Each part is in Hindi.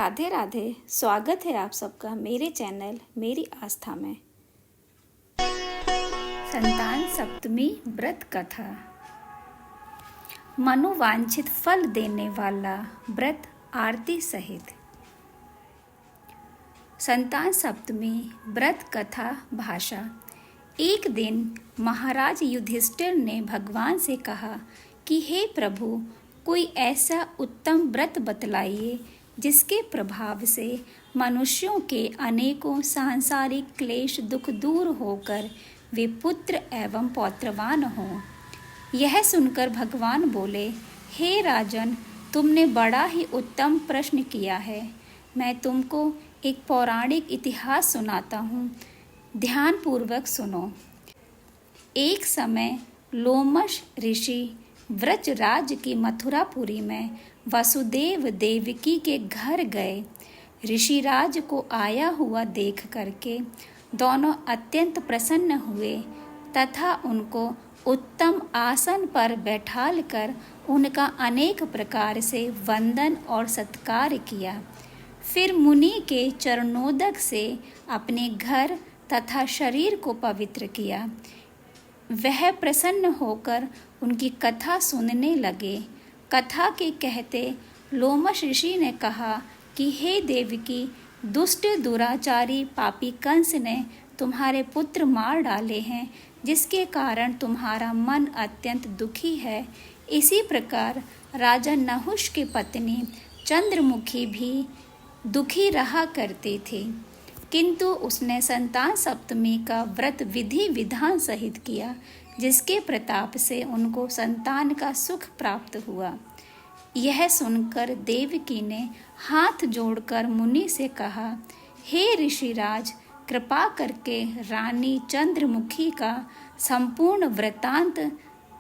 राधे राधे। स्वागत है आप सबका मेरे चैनल मेरी आस्था में। संतान सप्तमी व्रत कथा। मनोवांछित फल देने वाला व्रत आरती सहित। संतान सप्तमी व्रत कथा भाषा। एक दिन महाराज युधिष्ठिर ने भगवान से कहा कि हे प्रभु, कोई ऐसा उत्तम व्रत बतलाइए जिसके प्रभाव से मनुष्यों के अनेकों सांसारिक क्लेश दुख दूर होकर वे पुत्र एवं पौत्रवान हों। यह सुनकर भगवान बोले, हे राजन, तुमने बड़ा ही उत्तम प्रश्न किया है। मैं तुमको एक पौराणिक इतिहास सुनाता हूँ, ध्यानपूर्वक सुनो। एक समय लोमश ऋषि व्रजराज की मथुरापुरी में वसुदेव देवकी के घर गए। ऋषिराज को आया हुआ देख करके दोनों अत्यंत प्रसन्न हुए तथा उनको उत्तम आसन पर बैठाल कर उनका अनेक प्रकार से वंदन और सत्कार किया। फिर मुनि के चरणोदक से अपने घर तथा शरीर को पवित्र किया। वह प्रसन्न होकर उनकी कथा सुनने लगे। कथा के कहते लोमश ऋषि ने कहा कि हे देवकी, दुष्ट दुराचारी पापी कंस ने तुम्हारे पुत्र मार डाले हैं, जिसके कारण तुम्हारा मन अत्यंत दुखी है। इसी प्रकार राजा नहुष की पत्नी चंद्रमुखी भी दुखी रहा करती थी, किंतु उसने संतान सप्तमी का व्रत विधि विधान सहित किया, जिसके प्रताप से उनको संतान का सुख प्राप्त हुआ। यह सुनकर देवकी ने हाथ जोड़कर मुनि से कहा, हे ऋषिराज, कृपा करके रानी चंद्रमुखी का संपूर्ण वृतांत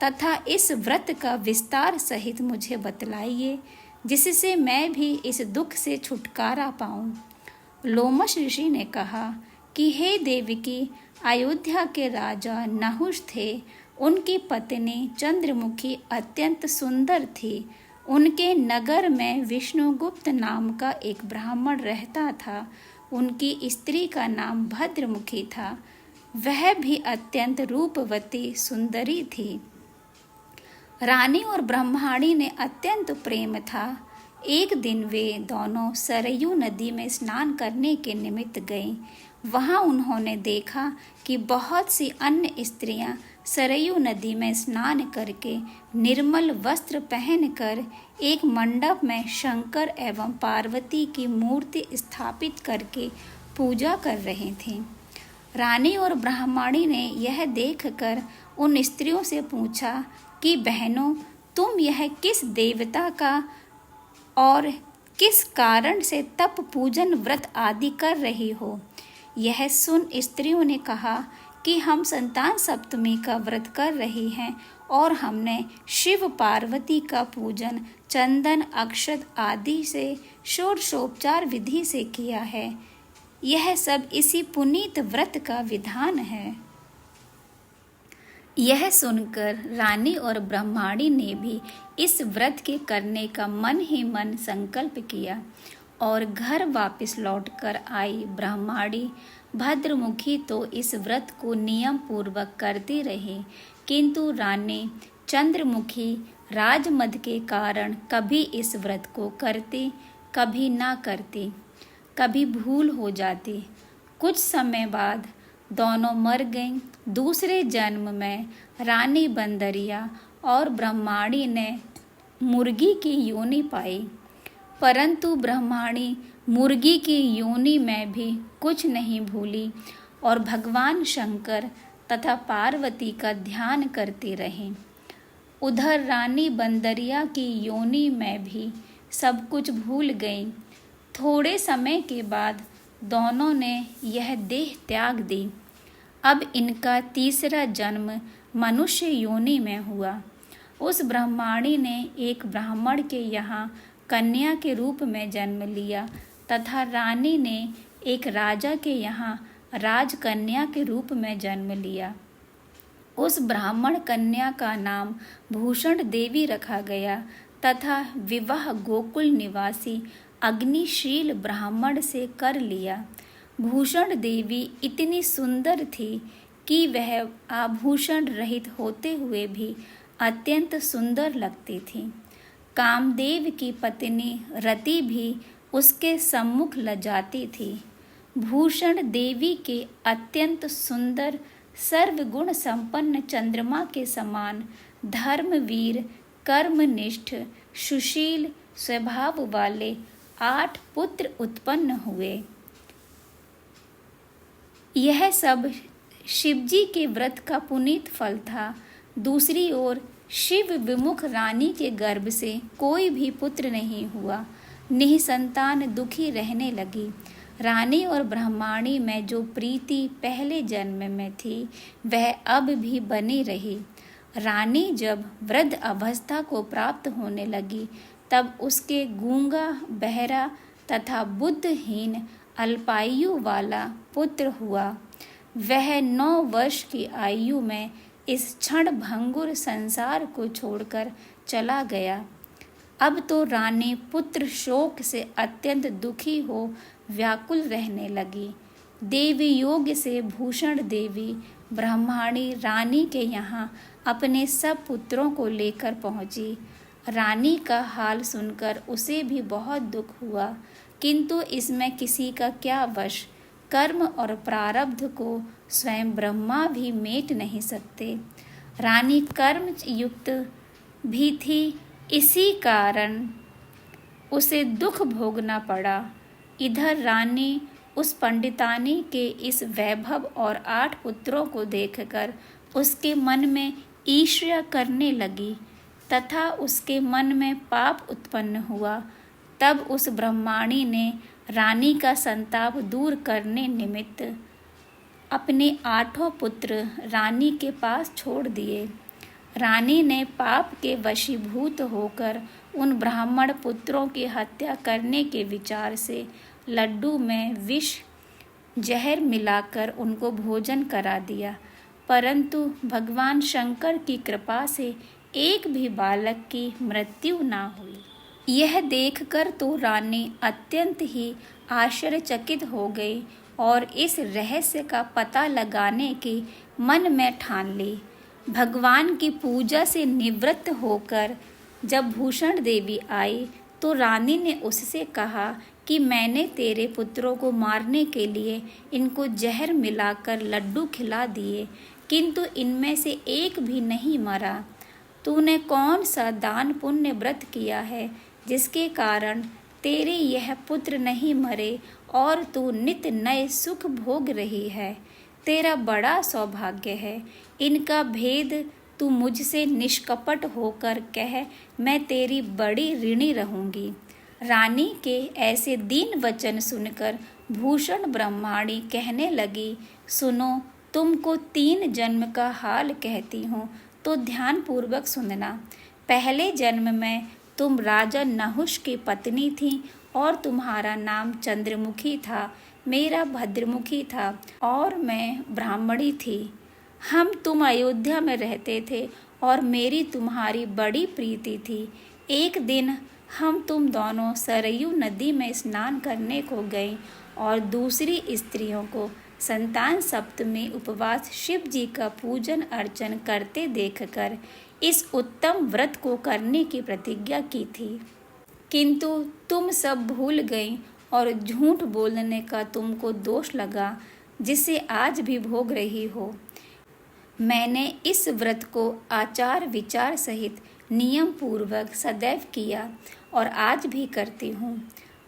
तथा इस व्रत का विस्तार सहित मुझे बतलाइए, जिससे मैं भी इस दुख से छुटकारा पाऊं। लोमश ऋषि ने कहा कि हे देवकी, अयोध्या के राजा नहुष थे। उनकी पत्नी चंद्रमुखी अत्यंत सुंदर थी। उनके नगर में विष्णुगुप्त नाम का एक ब्राह्मण रहता था। उनकी स्त्री का नाम भद्रमुखी था। वह भी अत्यंत रूपवती सुंदरी थी। रानी और ब्रह्माणी ने अत्यंत प्रेम था। एक दिन वे दोनों सरयू नदी में स्नान करने के निमित्त गईं। वहां उन्होंने देखा कि बहुत सी अन्य स्त्रियां सरयू नदी में स्नान करके निर्मल वस्त्र पहनकर एक मंडप में शंकर एवं पार्वती की मूर्ति स्थापित करके पूजा कर रही थीं। रानी और ब्राह्मणी ने यह देखकर उन स्त्रियों से पूछा कि बहनों, तुम यह किस देवता का और किस कारण से तप पूजन व्रत आदि कर रही हो? यह सुन स्त्रियों ने कहा कि हम संतान सप्तमी का व्रत कर रही हैं और हमने शिव पार्वती का पूजन चंदन अक्षत आदि से षोडशोपचार विधि से किया है। यह सब इसी पुनीत व्रत का विधान है। यह सुनकर रानी और ब्रह्माणी ने भी इस व्रत के करने का मन ही मन संकल्प किया और घर वापस लौटकर आई। ब्रह्माणी भद्रमुखी तो इस व्रत को नियम पूर्वक करती रही, किंतु रानी चंद्रमुखी राजमद के कारण कभी इस व्रत को करती, कभी ना करती, कभी भूल हो जाती। कुछ समय बाद दोनों मर गईं। दूसरे जन्म में रानी बंदरिया और ब्रह्माणी ने मुर्गी की योनि पाई, परंतु ब्रह्माणी मुर्गी की योनि में भी कुछ नहीं भूली और भगवान शंकर तथा पार्वती का ध्यान करती रही। उधर रानी बंदरिया की योनि में भी सब कुछ भूल गई। थोड़े समय के बाद दोनों ने यह देह त्याग दी। अब इनका तीसरा जन्म मनुष्य योनि में हुआ। उस ब्रह्माणी ने एक ब्राह्मण के यहाँ कन्या के रूप में जन्म लिया तथा रानी ने एक राजा के यहाँ राजकन्या के रूप में जन्म लिया। उस ब्राह्मण कन्या का नाम भूषण देवी रखा गया तथा विवाह गोकुल निवासी अग्निशील ब्राह्मण से कर लिया। भूषण देवी इतनी सुंदर थी कि वह आभूषण रहित होते हुए भी अत्यंत सुंदर लगती थी। कामदेव की पत्नी रति भी उसके सम्मुख लजाती थी। भूषण देवी के अत्यंत सुंदर सर्वगुण संपन्न चंद्रमा के समान धर्मवीर, कर्मनिष्ठ, सुशील स्वभाव वाले 8 पुत्र उत्पन्न हुए। यह सब शिवजी के व्रत का पुनीत फल था। दूसरी ओर शिव विमुख रानी के गर्भ से कोई भी पुत्र नहीं हुआ। निःसंतान दुखी रहने लगी। रानी और ब्रह्माणी में जो प्रीति पहले जन्म में थी वह अब भी बनी रही। रानी जब वृद्ध अवस्था को प्राप्त होने लगी तब उसके गूंगा, बहरा तथा बुद्धहीन अल्पायु वाला पुत्र हुआ। वह 9 वर्ष की आयु में इस क्षण भंगुर संसार को छोड़कर चला गया। अब तो रानी पुत्र शोक से अत्यंत दुखी हो व्याकुल रहने लगी। देवी योग से भूषण देवी ब्रह्माणी रानी के यहाँ अपने सब पुत्रों को लेकर पहुँची। रानी का हाल सुनकर उसे भी बहुत दुख हुआ, किंतु इसमें किसी का क्या वश। कर्म और प्रारब्ध को स्वयं ब्रह्मा भी मेट नहीं सकते। रानी कर्म युक्त भी थी, इसी कारण उसे दुख भोगना पड़ा। इधर रानी उस पंडितानी के इस वैभव और 8 पुत्रों को देखकर उसके मन में ईर्ष्या करने लगी तथा उसके मन में पाप उत्पन्न हुआ। तब उस ब्रह्माणी ने रानी का संताप दूर करने निमित्त अपने 8 पुत्र रानी के पास छोड़ दिए। रानी ने पाप के वशीभूत होकर उन ब्राह्मण पुत्रों की हत्या करने के विचार से लड्डू में विष जहर मिलाकर उनको भोजन करा दिया, परंतु भगवान शंकर की कृपा से एक भी बालक की मृत्यु ना हुई। यह देखकर तो रानी अत्यंत ही आश्चर्यचकित हो गई और इस रहस्य का पता लगाने की मन में ठान ली। भगवान की पूजा से निवृत्त होकर जब भूषण देवी आई तो रानी ने उससे कहा कि मैंने तेरे पुत्रों को मारने के लिए इनको जहर मिलाकर लड्डू खिला दिए, किंतु इनमें से एक भी नहीं मरा। तूने कौन सा दान पुण्य व्रत किया है जिसके कारण तेरे यह पुत्र नहीं मरे और तू नित नए सुख भोग रही है? तेरा बड़ा सौभाग्य है। इनका भेद तू मुझसे निष्कपट होकर कह, मैं तेरी बड़ी ऋणी रहूंगी। रानी के ऐसे दीन वचन सुनकर भूषण ब्रह्माणी कहने लगी, सुनो, तुमको 3 जन्म का हाल कहती हूँ तो ध्यान पूर्वक सुनना। पहले जन्म में तुम राजा नहुष की पत्नी थी और तुम्हारा नाम चंद्रमुखी था, मेरा भद्रमुखी था और मैं ब्राह्मणी थी। हम तुम अयोध्या में रहते थे और मेरी तुम्हारी बड़ी प्रीति थी। एक दिन हम तुम दोनों सरयू नदी में स्नान करने को गए और दूसरी स्त्रियों को संतान सप्तमी उपवास शिव जी का पूजन अर्चन करते देखकर इस उत्तम व्रत को करने की प्रतिज्ञा की थी, किंतु तुम सब भूल गई और झूठ बोलने का तुमको दोष लगा, जिसे आज भी भोग रही हो। मैंने इस व्रत को आचार विचार सहित नियम पूर्वक सदैव किया और आज भी करती हूँ।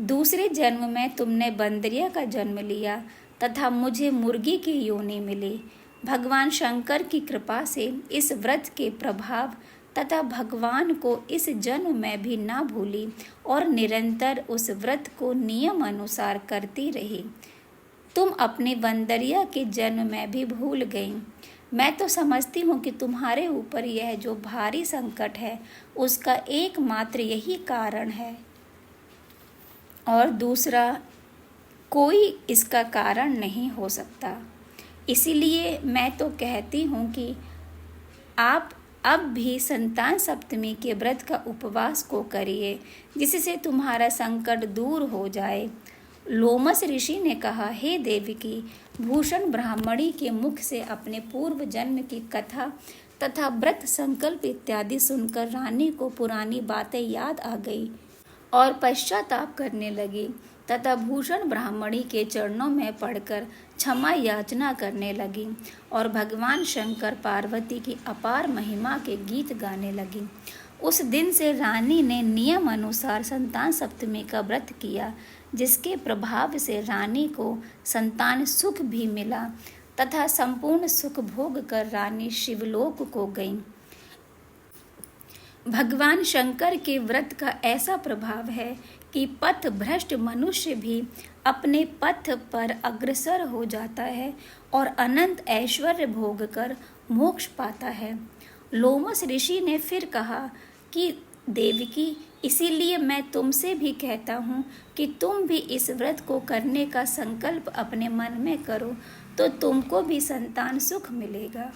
दूसरे जन्म में तुमने बंदरिया का जन्म लिया तथा मुझे मुर्गी की योनि मिली। भगवान शंकर की कृपा से इस व्रत के प्रभाव तथा भगवान को इस जन्म में भी ना भूली और निरंतर उस व्रत को नियम अनुसार करती रही। तुम अपने बंदरिया के जन्म में भी भूल गई। मैं तो समझती हूँ कि तुम्हारे ऊपर यह जो भारी संकट है उसका एकमात्र यही कारण है और दूसरा कोई इसका कारण नहीं हो सकता। इसीलिए मैं तो कहती हूँ कि आप अब भी संतान सप्तमी के व्रत का उपवास को करिए, जिससे तुम्हारा संकट दूर हो जाए। लोमस ऋषि ने कहा, हे देवकी, भूषण ब्राह्मणी के मुख से अपने पूर्व जन्म की कथा तथा व्रत संकल्प इत्यादि सुनकर रानी को पुरानी बातें याद आ गई और पश्चाताप करने लगी तथा भूषण ब्राह्मणी के चरणों में पड़कर क्षमा याचना करने लगी और भगवान शंकर पार्वती की अपार महिमा के गीत गाने लगी। उस दिन से रानी ने नियम अनुसार संतान सप्तमी का व्रत किया, जिसके प्रभाव से रानी को संतान सुख भी मिला तथा संपूर्ण सुख भोग कर रानी शिवलोक को गई। भगवान शंकर के व्रत का ऐसा प्रभाव है कि पथ भ्रष्ट मनुष्य भी अपने पथ पर अग्रसर हो जाता है और अनंत ऐश्वर्य भोग कर मोक्ष पाता है। लोमस ऋषि ने फिर कहा कि देवकी, इसीलिए मैं तुमसे भी कहता हूँ कि तुम भी इस व्रत को करने का संकल्प अपने मन में करो, तो तुमको भी संतान सुख मिलेगा।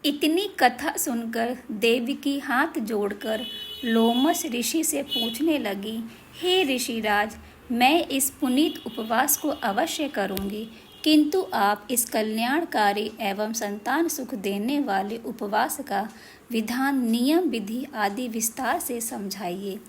इतनी कथा सुनकर देवकी हाथ जोड़कर लोमस ऋषि से पूछने लगी, हे ऋषिराज, मैं इस पुनीत उपवास को अवश्य करूंगी, किंतु आप इस कल्याणकारी एवं संतान सुख देने वाले उपवास का विधान, नियम, विधि आदि विस्तार से समझाइए।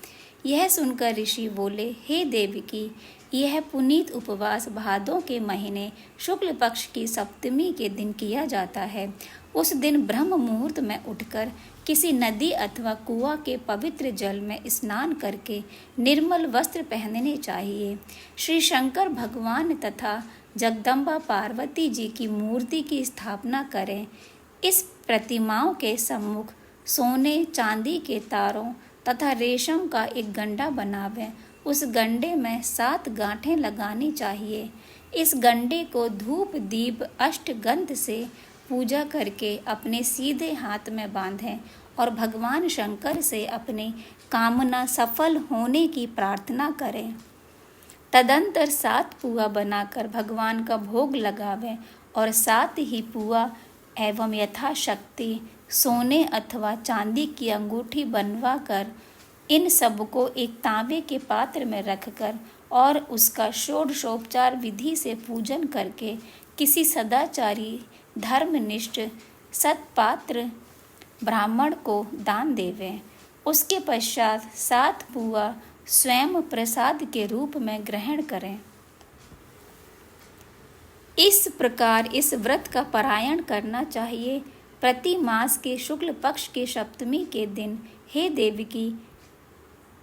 यह सुनकर ऋषि बोले, हे देवकी, यह पुनीत उपवास भादों के महीने शुक्ल पक्ष की सप्तमी के दिन किया जाता है। उस दिन ब्रह्म मुहूर्त में उठकर किसी नदी अथवा कुआं के पवित्र जल में स्नान करके निर्मल वस्त्र पहनने चाहिए। श्री शंकर भगवान तथा जगदम्बा पार्वती जी की मूर्ति की स्थापना करें। इस प्रतिमाओं के सम्मुख सोने चांदी के तारों तथा रेशम का एक गंडा बनावें। उस गंडे में 7 गांठें लगानी चाहिए। इस गंडे को धूप दीप अष्टगंध से पूजा करके अपने सीधे हाथ में बांधें और भगवान शंकर से अपनी कामना सफल होने की प्रार्थना करें। तदंतर 7 पुआ बनाकर भगवान का भोग लगावें और 7 ही पुआ एवं यथाशक्ति सोने अथवा चांदी की अंगूठी बनवा कर इन सबको एक तांबे के पात्र में रखकर और उसका षोडशोपचार विधि से पूजन करके किसी सदाचारी धर्मनिष्ठ सत्पात्र ब्राह्मण को दान देवें। उसके पश्चात 7 पुआ स्वयं प्रसाद के रूप में ग्रहण करें। इस प्रकार इस व्रत का पारायण करना चाहिए। प्रति मास के शुक्ल पक्ष के सप्तमी के दिन हे देवकी,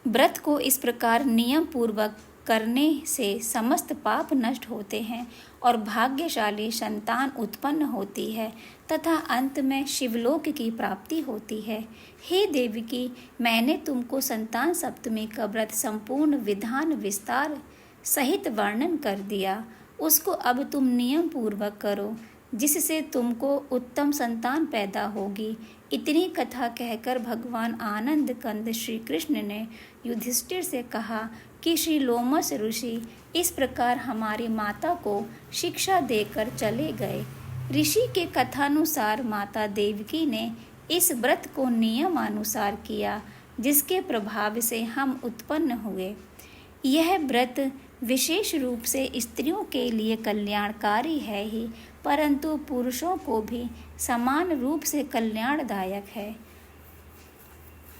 व्रत को इस प्रकार नियम पूर्वक करने से समस्त पाप नष्ट होते हैं और भाग्यशाली संतान उत्पन्न होती है तथा अंत में शिवलोक की प्राप्ति होती है। हे देवकी, मैंने तुमको संतान सप्तमी का व्रत संपूर्ण विधान विस्तार सहित वर्णन कर दिया। उसको अब तुम नियम पूर्वक करो, जिससे तुमको उत्तम संतान पैदा होगी। इतनी कथा कहकर भगवान आनंद कंद श्री कृष्ण ने युधिष्ठिर से कहा कि श्री लोमस ऋषि इस प्रकार हमारी माता को शिक्षा देकर चले गए। ऋषि के कथानुसार माता देवकी ने इस व्रत को नियमानुसार किया, जिसके प्रभाव से हम उत्पन्न हुए। यह व्रत विशेष रूप से स्त्रियों के लिए कल्याणकारी है ही, परंतु पुरुषों को भी समान रूप से कल्याणदायक है।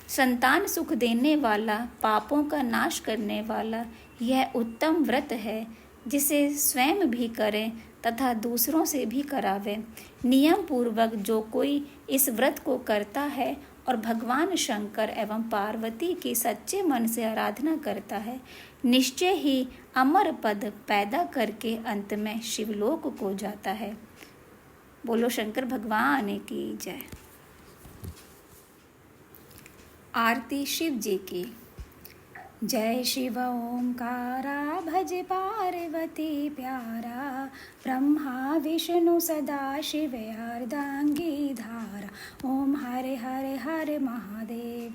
संतान सुख देने वाला, पापों का नाश करने वाला यह उत्तम व्रत है, जिसे स्वयं भी करें तथा दूसरों से भी करावें। नियम पूर्वक जो कोई इस व्रत को करता है और भगवान शंकर एवं पार्वती की सच्चे मन से आराधना करता है, निश्चय ही अमर पद पैदा करके अंत में शिवलोक को जाता है। बोलो शंकर भगवान की जय। आरती शिव जी की। जय शिव ओंकारा, भज पार्वती प्यारा, ब्रह्मा विष्णु सदा शिव अर्धांगी धारा। ओम हरे हरे हरे महादेव।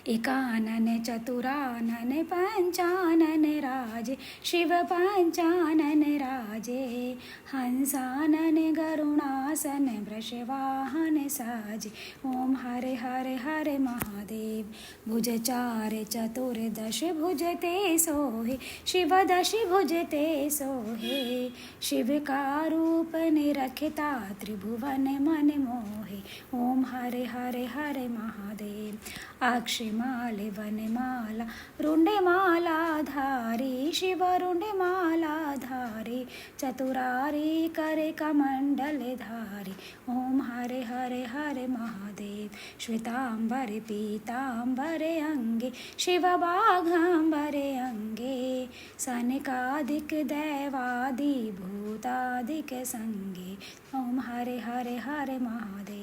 एकानन चतुरानन पंचानन राजे, शिव पंचानन राजे। हंसानन गरुणासन वृषवाहन साजे, ओम हरे हरे हरे महादेव। भुज चार चतुर्दश भुजते सोहे, शिव दश भुजते सोहे। शिव का रूप निरखता त्रिभुवन मन मोहे, ओम हरे हरे हरे महादेव। अक्षमाल वनमाला रुंडमाला धारी, शिव रुंडमाला धारी। चतुरारी करे कमंडल धारी, ओम हरे हरे हरे महादेव। श्वेतांबर पीतांबरे अंगे, शिव बाघांबरे अंगे। सनकादिक दैवादि भूतादिक संगे, ओम हरे हरे हरे महादेव।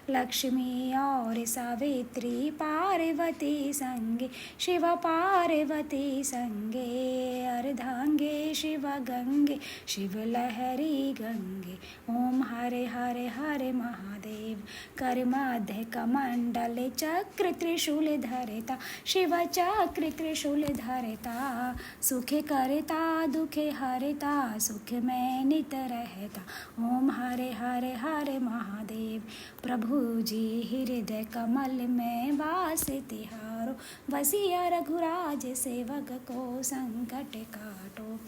लक्ष्मी और सावित्री पार्वती संगे, शिव पार्वती संगे। अर्धांगे शिव गंगे, शिव लहरी गंगे, ओम हरे हरे हरे महादेव। कर मध्य कमंडल चक्र त्रिशूल धरता, शिव चक्र त्रिशूल धरता। सुख करता दुख हरता, सुख में नित रहता, ओम हरे हरे हरे महादेव। प्रभु जी हृदय कमल में वास तिहारो, वसिया रघुराज सेवक को संकट काटो।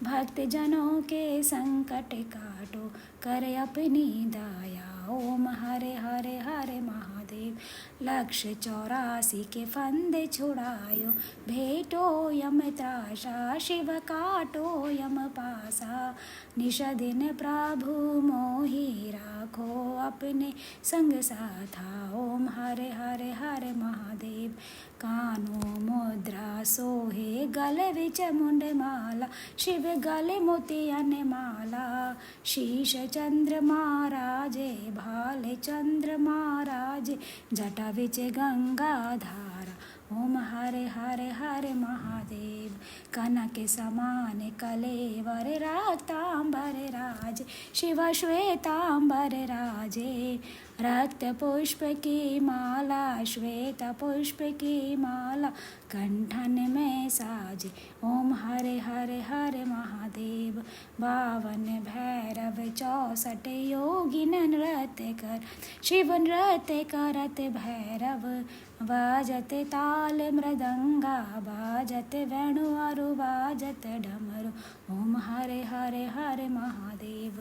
भक्त जनों के संकट काटो, कर अपनी दया, ओम हरे हरे हरे महादेव। लक्ष्य 84 के फंदे छुड़ायो, भेटो यम त्रासा, शिव काटो यम पासा। निश दिन प्रभु मोहि राखो, अपने संग साथा, ओम हरे हरे हरे महादेव। कानो मुद्रा सोहे, गले विच मुंड माला, शिव गले मोतियन माला। शीश चंद्र महाराजे, भाले चंद्र महाराजे। जटा विच गंगा धारा, ओम हरे हरे हरे महादेव। कनक समान कलेवर रक्तांबर राजे, शिव श्वेतांबर राजे। रक्त पुष्प की माला, श्वेत पुष्प की माला, कंठन में साजे, ओम हरे हरे हरे महादेव। 52 भैरव 64 योगिन नृत्य कर, शिव नृत्य करत भैरव। बाजत ताल मृदंगा, बाजत वेणु अरु बाजत डमरू, ओम हरे हरे हरे महादेव।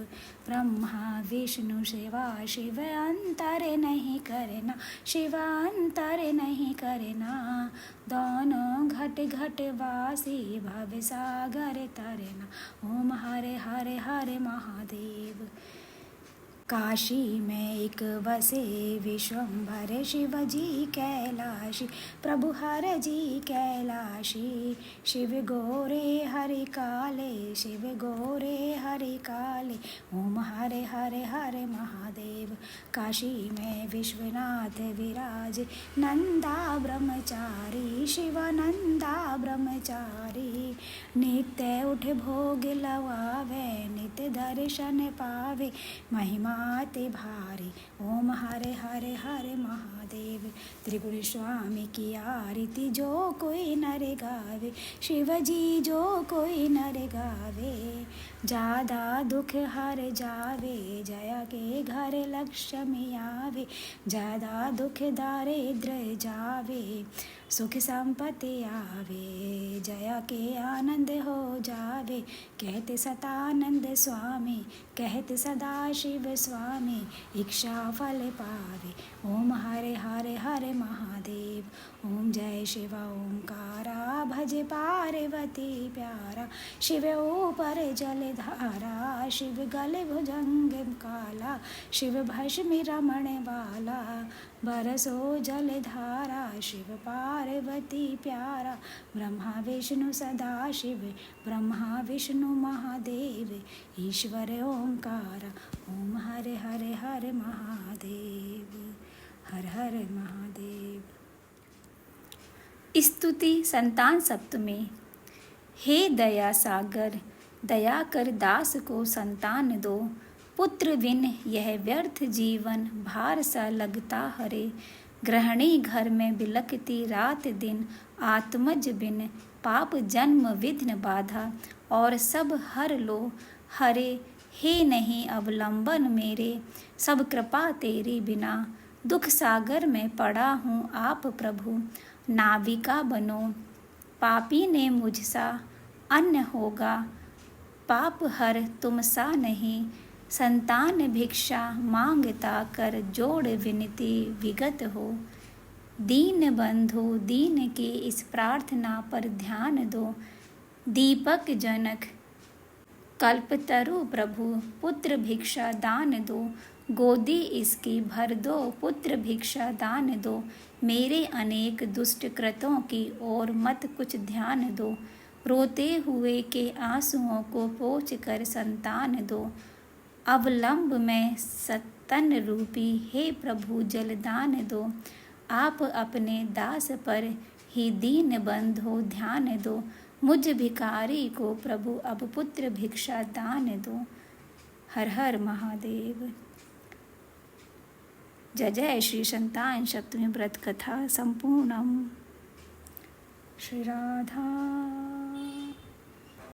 ब्रह्मा विष्णु शिवा, शिव अंतर नहीं करना, शिव अंतर नहीं करना। दोनों घट घट वासी, भव सागर तरना, ओम हरे हरे हरे महादेव। काशी में एक बसे विश्वम्भर, शिव जी कैलाशी, प्रभु हर जी कैलाशी। शिव गोरे हरि काले, शिव गोरे हरि काले, ओम हरे हरे हरे महादेव। काशी में विश्वनाथ विराज, नंदा ब्रह्मचारी, शिव नंदा ब्रह्मचारी। नित्य उठ भोग लवावे, नित्य दर्शन पावे, महिमा ते भारी, ओम हरे हरे हरे महादेव। त्रिगुण स्वामी की आरती जो कोई नर गावे, शिव जी जो कोई नर गावे। ज्यादा दुख हर जावे, जया के घर लक्ष्मी आवे। ज्यादा दुख दारिद्र जावे, सुख संपत्ति आवे। जया के आनंद हो जावे, कहते सतानंद स्वामी, कहते सदा शिव स्वामी। इच्छा फल पावे, ओम हरे हरे हरे महादेव। ओम जय शिव ओंकारा, भज पार्वती प्यारा। शिव ऊपर जलधारा, शिव गले भुजंग काला। शिव भस्मी रमण वाला, बरसो जलधारा। शिव पार्वती प्यारा, ब्रह्मा विष्णु सदा शिव। ब्रह्मा विष्णु महादेव, ईश्वर ओंकारा। ओम हरे हरे हरे महादेव, हर हर महादेव। स्तुति संतान सप्तमी। हे दया सागर, दया कर दास को संतान दो। पुत्र बिन यह व्यर्थ जीवन, भार सा लगता हरे। गृहिणी घर में बिलखती रात दिन, आत्मज बिन पाप जन्म विघ्न बाधा। और सब हर लो हरे, हे नहीं अवलंबन मेरे, सब कृपा तेरी बिना। दुख सागर में पड़ा हूँ आप प्रभु, नाविका बनो। पापी ने मुझसा अन्न होगा, पाप हर तुम सा नहीं। संतान भिक्षा मांगता कर, जोड़ विनती विगत हो। दीन बंधु दीन की इस प्रार्थना पर ध्यान दो। दीपक जनक कल्पतरु प्रभु, पुत्र भिक्षा दान दो। गोदी इसकी भर दो, पुत्र भिक्षा दान दो। मेरे अनेक दुष्ट कृतों की ओर मत कुछ ध्यान दो। रोते हुए के आंसुओं को पोंछ कर संतान दो। अवलंब में सतन रूपी, हे प्रभु जलदान दो। आप अपने दास पर ही दीन बंधो ध्यान दो। मुझ भिखारी को प्रभु अब पुत्र भिक्षा दान दो। हर हर महादेव। जय जय श्री संतान सप्तमी व्रत कथा संपूर्णम। श्री राधा